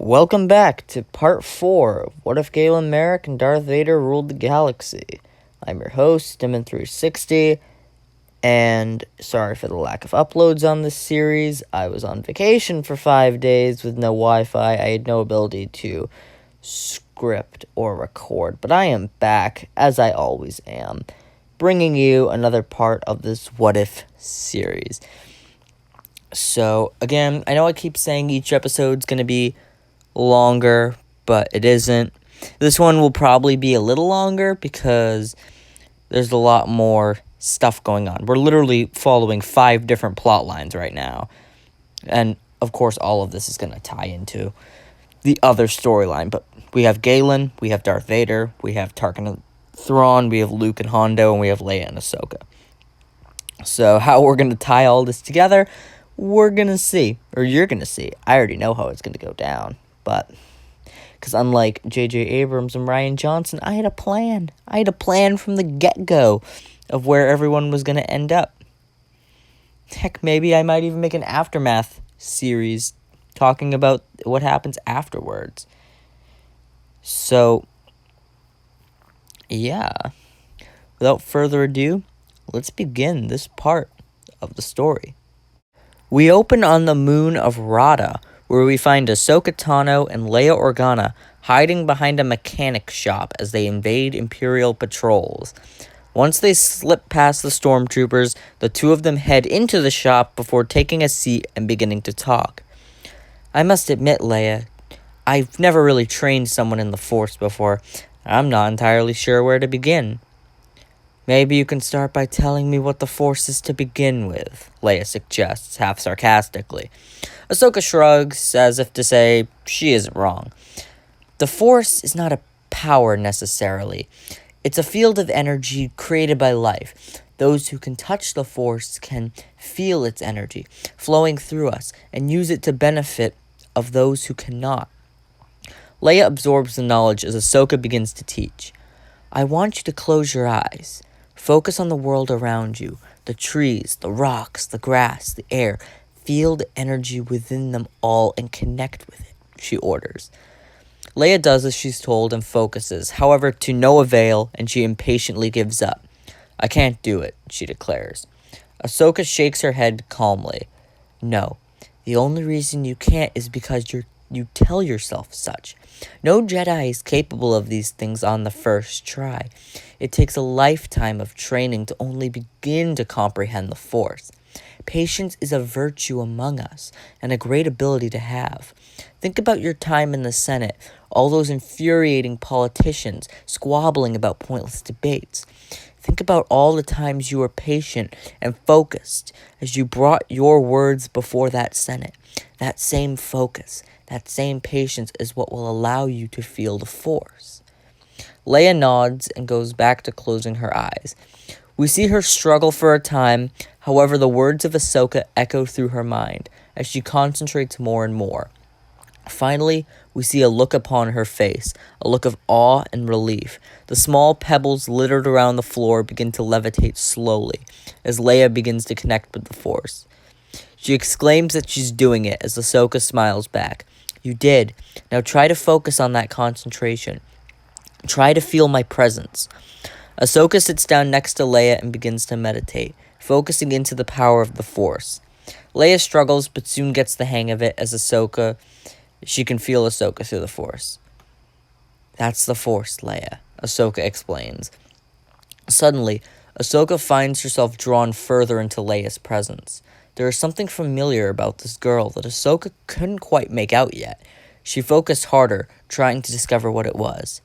Welcome back to part 4 of What If Galen Merrick and Darth Vader Ruled the Galaxy. I'm your host, Demon360, and sorry for the lack of uploads on this series. I was on vacation for 5 days with no Wi-Fi. I had no ability to script or record, but I am back, as I always am, bringing you another part of this What If series. So, again, I know I keep saying each episode's going to be longer, but it isn't. This one will probably be a little longer because there's a lot more stuff going on. We're literally following 5 different plot lines right now. And, of course, all of this is going to tie into the other storyline. But we have Galen, we have Darth Vader, we have Tarkin and Thrawn, we have Luke and Hondo, and we have Leia and Ahsoka. So how we're going to tie all this together, we're going to see. Or you're going to see. I already know how it's going to go down. But, because unlike J.J. Abrams and Rian Johnson, I had a plan. I had a plan from the get-go of where everyone was going to end up. Heck, maybe I might even make an Aftermath series talking about what happens afterwards. So, yeah. Without further ado, let's begin this part of the story. We open on the moon of Rada, where we find Ahsoka Tano and Leia Organa hiding behind a mechanic shop as they invade Imperial patrols. Once they slip past the stormtroopers, the two of them head into the shop before taking a seat and beginning to talk. I must admit, Leia, I've never really trained someone in the Force before. I'm not entirely sure where to begin. Maybe you can start by telling me what the Force is to begin with, Leia suggests, half sarcastically. Ahsoka shrugs, as if to say she isn't wrong. The Force is not a power, necessarily. It's a field of energy created by life. Those who can touch the Force can feel its energy flowing through us and use it to benefit of those who cannot. Leia absorbs the knowledge as Ahsoka begins to teach. I want you to close your eyes. Focus on the world around you, the trees, the rocks, the grass, the air. Feel the energy within them all and connect with it, she orders. Leia does as she's told and focuses, however, to no avail, and she impatiently gives up. I can't do it, she declares. Ahsoka shakes her head calmly. No, the only reason you can't is because you tell yourself such. No Jedi is capable of these things on the first try. It takes a lifetime of training to only begin to comprehend the Force. Patience is a virtue among us, and a great ability to have. Think about your time in the Senate, all those infuriating politicians squabbling about pointless debates. Think about all the times you were patient and focused as you brought your words before that Senate. That same focus, that same patience is what will allow you to feel the Force. Leia nods and goes back to closing her eyes. We see her struggle for a time, however the words of Ahsoka echo through her mind as she concentrates more and more. Finally, we see a look upon her face, a look of awe and relief. The small pebbles littered around the floor begin to levitate slowly as Leia begins to connect with the Force. She exclaims that she's doing it as Ahsoka smiles back. You did. Now try to focus on that concentration. Try to feel my presence. Ahsoka sits down next to Leia and begins to meditate, focusing into the power of the Force. Leia struggles but soon gets the hang of it as she can feel Ahsoka through the Force. That's the Force, Leia, Ahsoka explains. Suddenly, Ahsoka finds herself drawn further into Leia's presence. There is something familiar about this girl that Ahsoka couldn't quite make out yet. She focused harder, trying to discover what it was.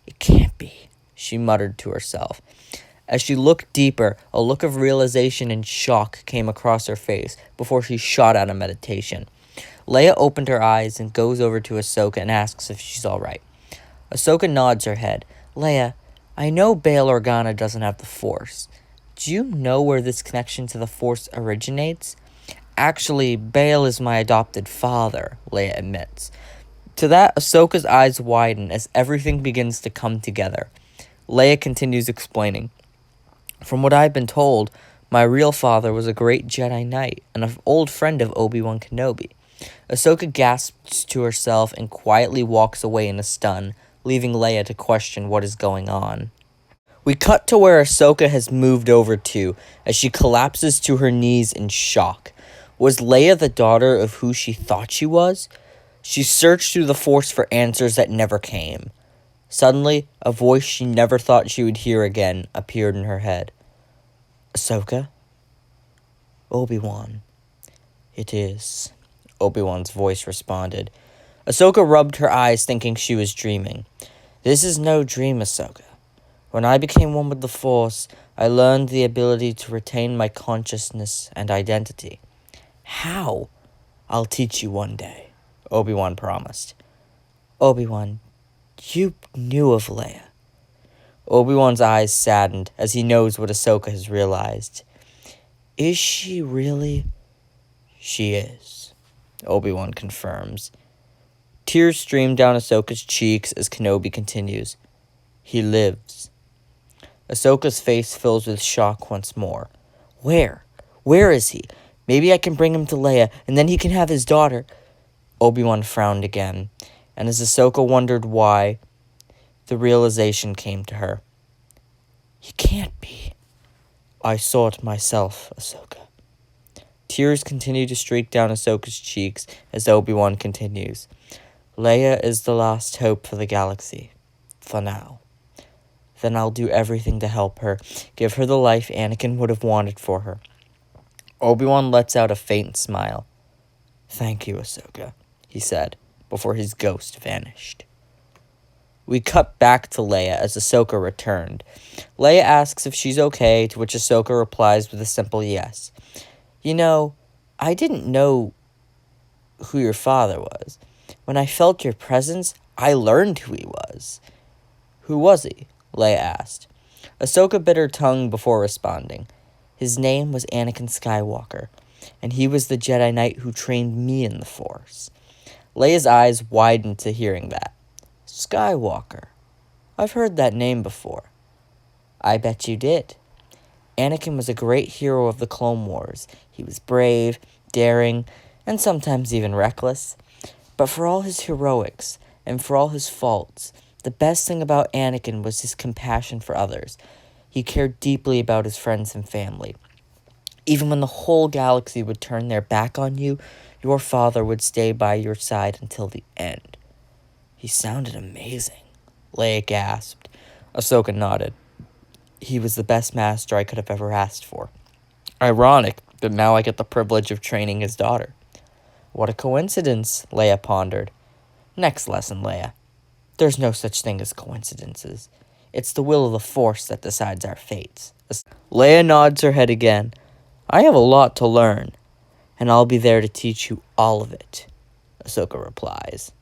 It can't be, she muttered to herself. As she looked deeper, a look of realization and shock came across her face before she shot out of meditation. Leia opened her eyes and goes over to Ahsoka and asks if she's all right. Ahsoka nods her head. Leia, I know Bail Organa doesn't have the Force. Do you know where this connection to the Force originates? Actually, Bail is my adopted father, Leia admits. To that, Ahsoka's eyes widen as everything begins to come together. Leia continues explaining. From what I've been told, my real father was a great Jedi Knight and an old friend of Obi-Wan Kenobi. Ahsoka gasps to herself and quietly walks away in a stun, leaving Leia to question what is going on. We cut to where Ahsoka has moved over to, as she collapses to her knees in shock. Was Leia the daughter of who she thought she was? She searched through the Force for answers that never came. Suddenly, a voice she never thought she would hear again appeared in her head. Ahsoka? Obi-Wan. It is, Obi-Wan's voice responded. Ahsoka rubbed her eyes, thinking she was dreaming. This is no dream, Ahsoka. When I became one with the Force, I learned the ability to retain my consciousness and identity. How? I'll teach you one day, Obi-Wan promised. Obi-Wan, you knew of Leia. Obi-Wan's eyes saddened as he knows what Ahsoka has realized. Is she really? She is, Obi-Wan confirms. Tears stream down Ahsoka's cheeks as Kenobi continues. He lives. Ahsoka's face fills with shock once more. Where? Where is he? Maybe I can bring him to Leia, and then he can have his daughter. Obi-Wan frowned again, and as Ahsoka wondered why, the realization came to her. He can't be. I saw it myself, Ahsoka. Tears continue to streak down Ahsoka's cheeks as Obi-Wan continues. Leia is the last hope for the galaxy. For now. Then I'll do everything to help her, give her the life Anakin would have wanted for her. Obi-Wan lets out a faint smile. Thank you, Ahsoka, he said, before his ghost vanished. We cut back to Leia as Ahsoka returned. Leia asks if she's okay, to which Ahsoka replies with a simple yes. You know, I didn't know who your father was. When I felt your presence, I learned who he was. Who was he? Leia asked. Ahsoka bit her tongue before responding. His name was Anakin Skywalker, and he was the Jedi Knight who trained me in the Force. Leia's eyes widened to hearing that. Skywalker. I've heard that name before. I bet you did. Anakin was a great hero of the Clone Wars. He was brave, daring, and sometimes even reckless. But for all his heroics, and for all his faults, the best thing about Anakin was his compassion for others. He cared deeply about his friends and family. Even when the whole galaxy would turn their back on you, your father would stay by your side until the end. He sounded amazing, Leia gasped. Ahsoka nodded. He was the best master I could have ever asked for. Ironic that now I get the privilege of training his daughter. What a coincidence, Leia pondered. Next lesson, Leia. There's no such thing as coincidences. It's the will of the Force that decides our fates. Leia nods her head again. I have a lot to learn, and I'll be there to teach you all of it, Ahsoka replies.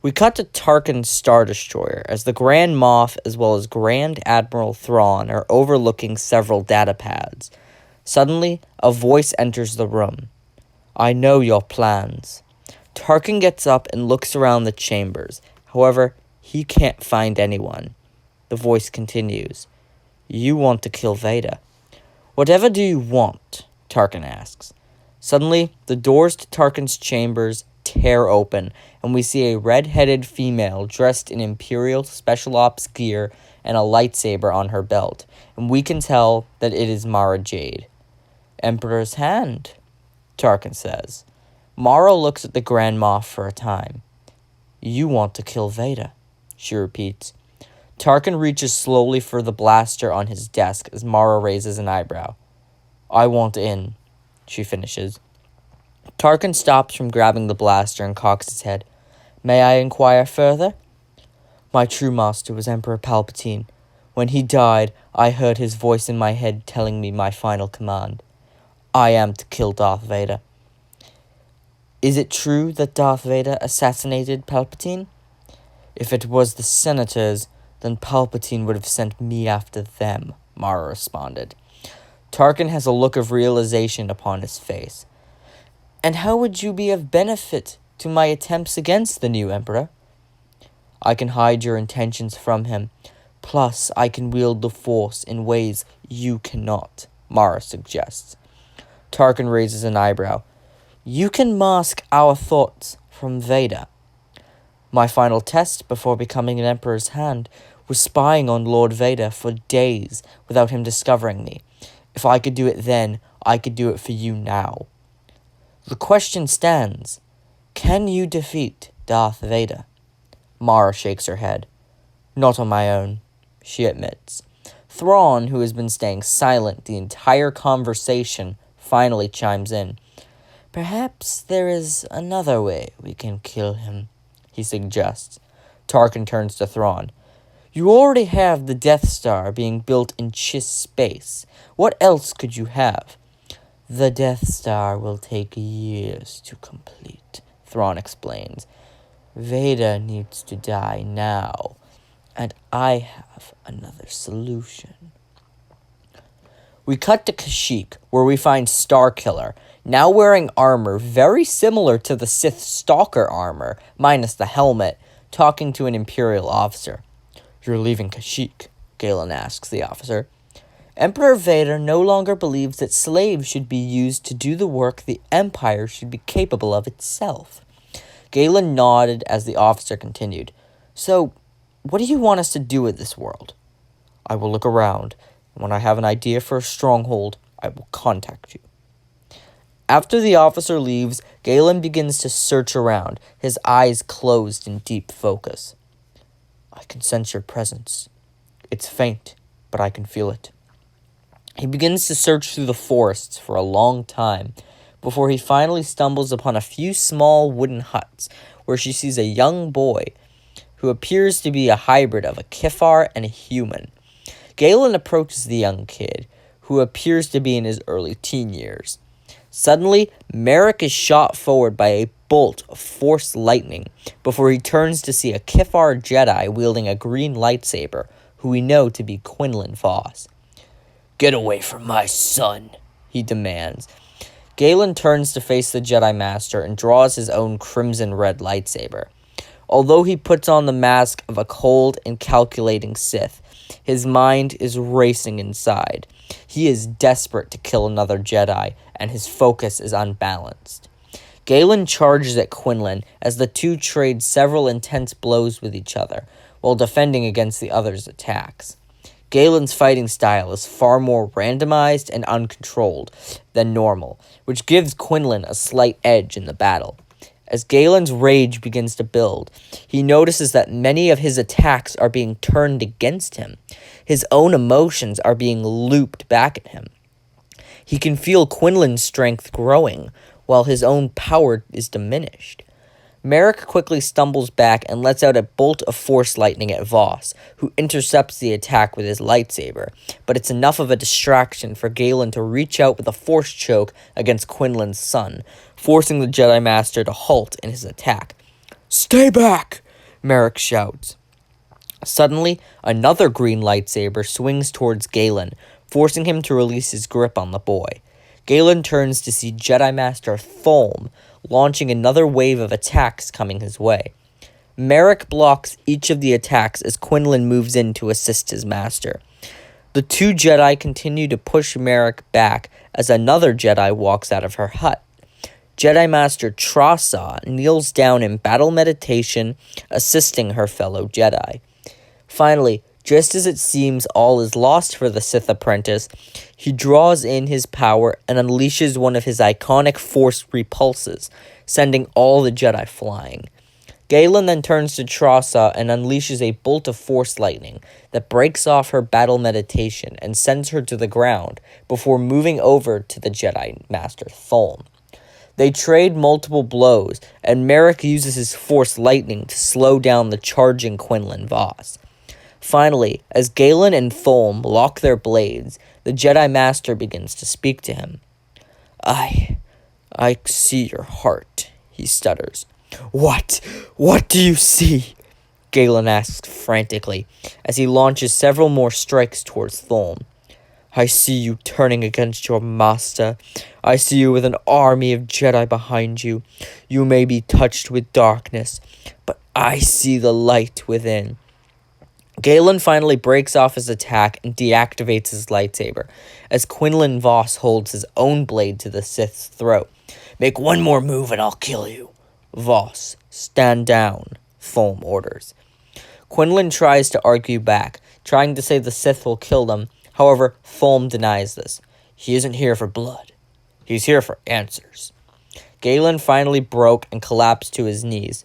We cut to Tarkin's Star Destroyer as the Grand Moff as well as Grand Admiral Thrawn are overlooking several data pads. Suddenly, a voice enters the room. I know your plans. Tarkin gets up and looks around the chambers. However, he can't find anyone. The voice continues. You want to kill Vader. Whatever do you want? Tarkin asks. Suddenly, the doors to Tarkin's chambers tear open, and we see a red-headed female dressed in Imperial Special Ops gear and a lightsaber on her belt, and we can tell that it is Mara Jade. Emperor's hand, Tarkin says. Mara looks at the Grand Moff for a time. You want to kill Vader, she repeats. Tarkin reaches slowly for the blaster on his desk as Mara raises an eyebrow. I want in, she finishes. Tarkin stops from grabbing the blaster and cocks his head. May I inquire further? My true master was Emperor Palpatine. When he died, I heard his voice in my head telling me my final command. I am to kill Darth Vader. Is it true that Darth Vader assassinated Palpatine? If it was the senators, then Palpatine would have sent me after them, Mara responded. Tarkin has a look of realization upon his face. And how would you be of benefit to my attempts against the new Emperor? I can hide your intentions from him. Plus, I can wield the Force in ways you cannot, Mara suggests. Tarkin raises an eyebrow. You can mask our thoughts from Vader. My final test before becoming an Emperor's Hand was spying on Lord Vader for days without him discovering me. If I could do it then, I could do it for you now. The question stands, can you defeat Darth Vader? Mara shakes her head. Not on my own, she admits. Thrawn, who has been staying silent the entire conversation, finally chimes in. Perhaps there is another way we can kill him, he suggests. Tarkin turns to Thrawn. You already have the Death Star being built in Chiss space. What else could you have? The Death Star will take years to complete, Thrawn explains. Vader needs to die now, and I have another solution. We cut to Kashyyyk, where we find Starkiller, now wearing armor very similar to the Sith Stalker armor, minus the helmet, talking to an Imperial officer. You're leaving Kashyyyk, Galen asks the officer. Emperor Vader no longer believes that slaves should be used to do the work the Empire should be capable of itself. Galen nodded as the officer continued. So, what do you want us to do with this world? I will look around, and when I have an idea for a stronghold, I will contact you. After the officer leaves, Galen begins to search around, his eyes closed in deep focus. I can sense your presence. It's faint, but I can feel it. He begins to search through the forests for a long time, before he finally stumbles upon a few small wooden huts, where she sees a young boy who appears to be a hybrid of a Kifar and a human. Galen approaches the young kid, who appears to be in his early teen years. Suddenly, Merrick is shot forward by a bolt of force lightning before he turns to see a Kifar Jedi wielding a green lightsaber, who we know to be Quinlan Vos. Get away from my son, he demands. Galen turns to face the Jedi Master and draws his own crimson-red lightsaber. Although he puts on the mask of a cold and calculating Sith, his mind is racing inside. He is desperate to kill another Jedi, and his focus is unbalanced. Galen charges at Quinlan as the two trade several intense blows with each other, while defending against the other's attacks. Galen's fighting style is far more randomized and uncontrolled than normal, which gives Quinlan a slight edge in the battle. As Galen's rage begins to build, he notices that many of his attacks are being turned against him. His own emotions are being looped back at him. He can feel Quinlan's strength growing, while his own power is diminished. Merrick quickly stumbles back and lets out a bolt of force lightning at Vos, who intercepts the attack with his lightsaber, but it's enough of a distraction for Galen to reach out with a force choke against Quinlan's son, forcing the Jedi Master to halt in his attack. Stay back! Merrick shouts. Suddenly, another green lightsaber swings towards Galen, forcing him to release his grip on the boy. Galen turns to see Jedi Master Thulm launching another wave of attacks coming his way. Merrick blocks each of the attacks as Quinlan moves in to assist his master. The two Jedi continue to push Merrick back as another Jedi walks out of her hut. Jedi Master Trasa kneels down in battle meditation, assisting her fellow Jedi. Finally, just as it seems all is lost for the Sith apprentice, he draws in his power and unleashes one of his iconic Force repulses, sending all the Jedi flying. Galen then turns to Trasa and unleashes a bolt of Force lightning that breaks off her battle meditation and sends her to the ground before moving over to the Jedi Master Thulm. They trade multiple blows, and Merrick uses his Force lightning to slow down the charging Quinlan Vos. Finally, as Galen and Thulm lock their blades, the Jedi Master begins to speak to him. I see your heart, he stutters. What do you see? Galen asks frantically, as he launches several more strikes towards Thulm. I see you turning against your master. I see you with an army of Jedi behind you. You may be touched with darkness, but I see the light within. Galen finally breaks off his attack and deactivates his lightsaber, as Quinlan Vos holds his own blade to the Sith's throat. Make one more move and I'll kill you. Voss, stand down, Thulm orders. Quinlan tries to argue back, trying to say the Sith will kill them. However, Thulm denies this. He isn't here for blood. He's here for answers. Galen finally broke and collapsed to his knees.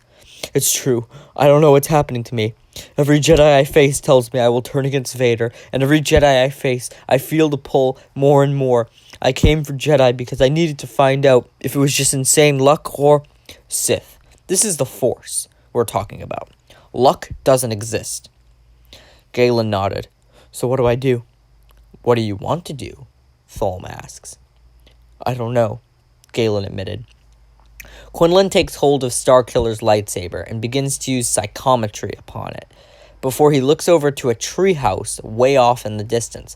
It's true. I don't know what's happening to me. Every Jedi I face tells me I will turn against Vader, and every Jedi I face, I feel the pull more and more. I came for Jedi because I needed to find out if it was just insane luck or Sith. This is the Force we're talking about. Luck doesn't exist. Galen nodded. So what do I do? What do you want to do? Thulm asks. I don't know, Galen admitted. Quinlan takes hold of Starkiller's lightsaber and begins to use psychometry upon it, before he looks over to a treehouse way off in the distance.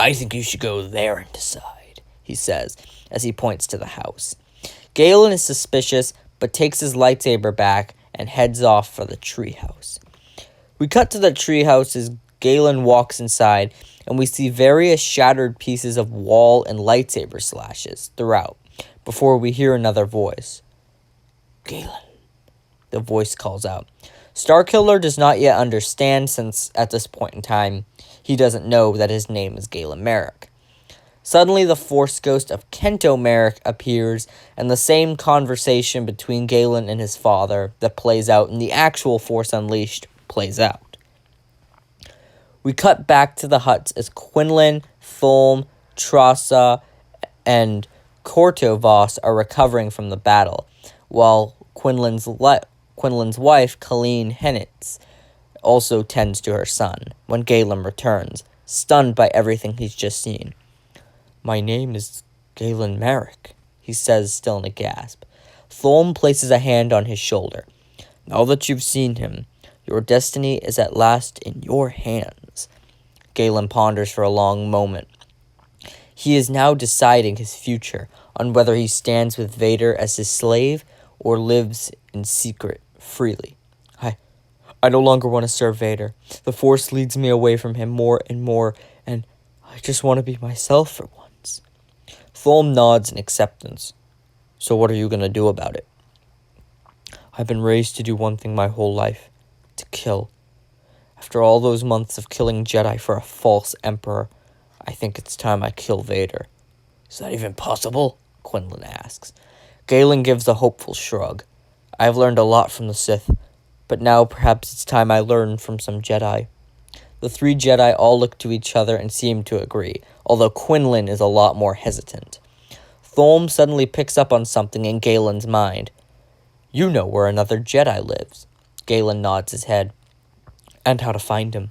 I think you should go there and decide, he says, as he points to the house. Galen is suspicious, but takes his lightsaber back and heads off for the treehouse. We cut to the treehouse as Galen walks inside, and we see various shattered pieces of wall and lightsaber slashes throughout, before we hear another voice. Galen, the voice calls out. Starkiller does not yet understand, since at this point in time, he doesn't know that his name is Galen Merrick. Suddenly, the Force ghost of Kento Merrick appears, and the same conversation between Galen and his father that plays out in the actual Force Unleashed plays out. We cut back to the huts as Quinlan, Thulm, Trassa, and Corto-Voss are recovering from the battle, while Quinlan's wife, Colleen Hennitz, also tends to her son when Galen returns, stunned by everything he's just seen. My name is Galen Merrick, he says, still in a gasp. Thulm places a hand on his shoulder. Now that you've seen him, your destiny is at last in your hands. Galen ponders for a long moment. He is now deciding his future on whether he stands with Vader as his slave or lives in secret freely. I no longer want to serve Vader. The Force leads me away from him more and more, and I just want to be myself for once. Thulm nods in acceptance. So what are you going to do about it? I've been raised to do one thing my whole life. To kill. After all those months of killing Jedi for a false emperor, I think it's time I kill Vader. Is that even possible? Quinlan asks. Galen gives a hopeful shrug. I've learned a lot from the Sith, but now perhaps it's time I learn from some Jedi. The three Jedi all look to each other and seem to agree, although Quinlan is a lot more hesitant. Thulm suddenly picks up on something in Galen's mind. You know where another Jedi lives. Galen nods his head. And how to find him.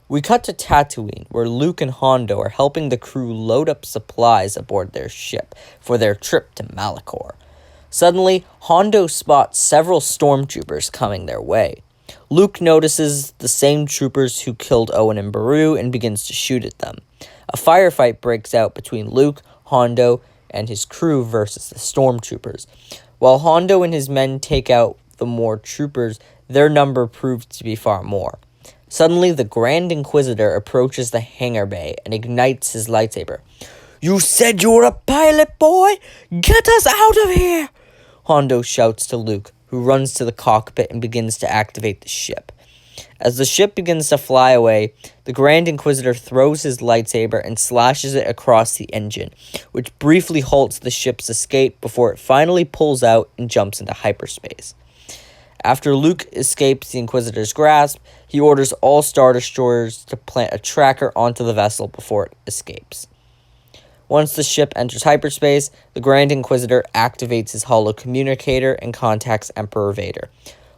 We cut to Tatooine, where Luke and Hondo are helping the crew load up supplies aboard their ship for their trip to Malachor. Suddenly, Hondo spots several stormtroopers coming their way. Luke notices the same troopers who killed Owen and Beru and begins to shoot at them. A firefight breaks out between Luke, Hondo, and his crew versus the stormtroopers. While Hondo and his men take out the more troopers, their number proves to be far more. Suddenly, the Grand Inquisitor approaches the hangar bay and ignites his lightsaber. You said you were a pilot, boy? Get us out of here! Hondo shouts to Luke, who runs to the cockpit and begins to activate the ship. As the ship begins to fly away, the Grand Inquisitor throws his lightsaber and slashes it across the engine, which briefly halts the ship's escape before it finally pulls out and jumps into hyperspace. After Luke escapes the Inquisitor's grasp, he orders all Star Destroyers to plant a tracker onto the vessel before it escapes. Once the ship enters hyperspace, the Grand Inquisitor activates his holo-communicator and contacts Emperor Vader.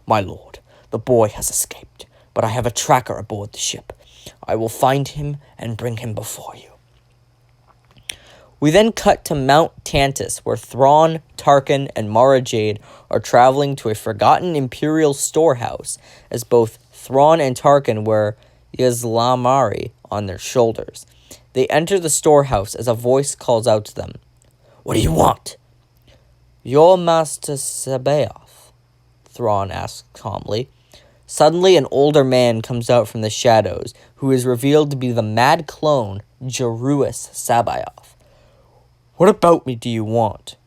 My lord, the boy has escaped, but I have a tracker aboard the ship. I will find him and bring him before you. We then cut to Mount Tantus, where Thrawn, Tarkin, and Mara Jade are traveling to a forgotten Imperial storehouse, as both Thrawn and Tarkin wear Yaslamari on their shoulders. They enter the storehouse as a voice calls out to them. What do you want? Your Master Sabaoth, Thrawn asks calmly. Suddenly, an older man comes out from the shadows, who is revealed to be the mad clone, Jeruus Sabaoth. What about me do you want?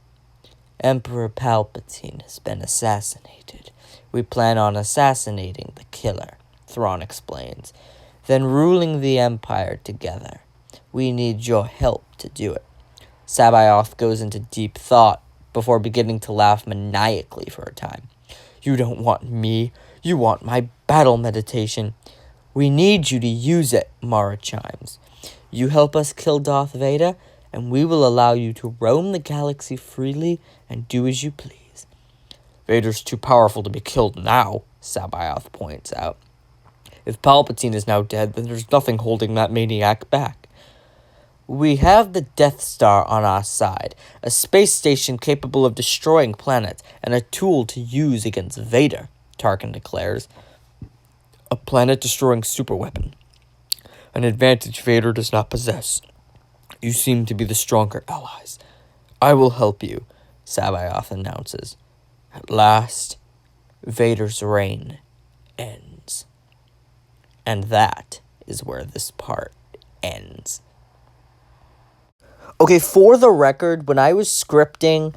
Emperor Palpatine has been assassinated. We plan on assassinating the killer, Thrawn explains, then ruling the Empire together. We need your help to do it. Sabayoth goes into deep thought before beginning to laugh maniacally for a time. You don't want me. You want my battle meditation. We need you to use it, Mara chimes. You help us kill Darth Vader, and we will allow you to roam the galaxy freely and do as you please. Vader's too powerful to be killed now, Sabayoth points out. If Palpatine is now dead, then there's nothing holding that maniac back. We have the Death Star on our side, a space station capable of destroying planets, and a tool to use against Vader, Tarkin declares. A planet-destroying superweapon. An advantage Vader does not possess. You seem to be the stronger allies. I will help you, Sabayoth announces. At last, Vader's reign ends. And that is where this part ends. Okay, for the record, when I was scripting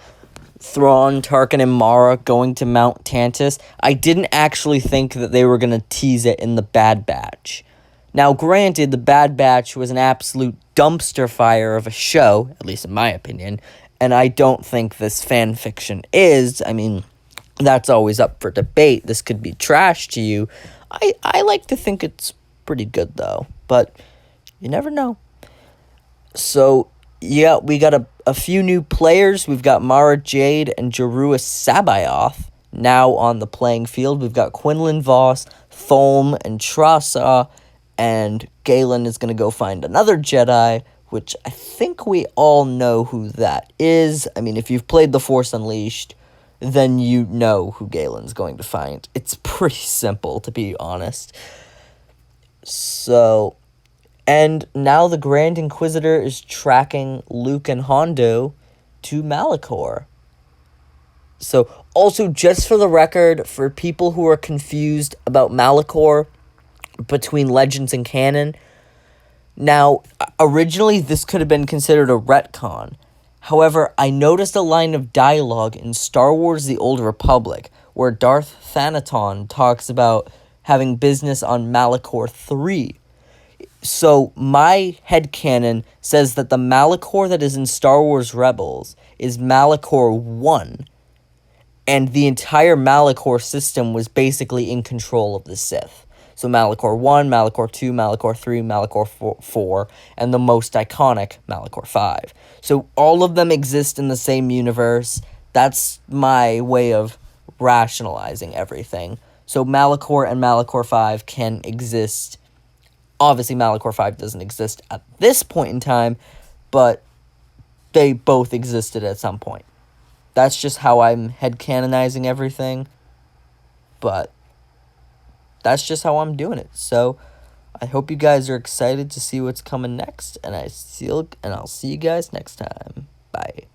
Thrawn, Tarkin, and Mara going to Mount Tantus, I didn't actually think that they were going to tease it in the Bad Batch. Now, granted, the Bad Batch was an absolute dumpster fire of a show, at least in my opinion, and I don't think this fan fiction is. I mean, that's always up for debate. This could be trash to you. I like to think it's pretty good, though, but you never know. So, yeah, we got a few new players. We've got Mara Jade and Jarua Sabayoth now on the playing field. We've got Quinlan Voss, Thulm, and Trassa, and Galen is going to go find another Jedi, which I think we all know who that is. I mean, if you've played The Force Unleashed, then you know who Galen's going to find. It's pretty simple, to be honest. So, and now the Grand Inquisitor is tracking Luke and Hondo to Malachor. So, also, just for the record, for people who are confused about Malachor between Legends and canon, now, originally this could have been considered a retcon. However, I noticed a line of dialogue in Star Wars The Old Republic where Darth Thanaton talks about having business on Malachor 3. So, my headcanon says that the Malachor that is in Star Wars Rebels is Malachor 1, and the entire Malachor system was basically in control of the Sith. So Malachor 1, Malachor 2, Malachor 3, Malachor 4, and the most iconic, Malachor 5. So all of them exist in the same universe. That's my way of rationalizing everything. So Malachor and Malachor 5 can exist. Obviously, Malachor 5 doesn't exist at this point in time, but they both existed at some point. That's just how I'm headcanonizing everything, but that's just how I'm doing it. So I hope you guys are excited to see what's coming next, and I'll see you guys next time. Bye.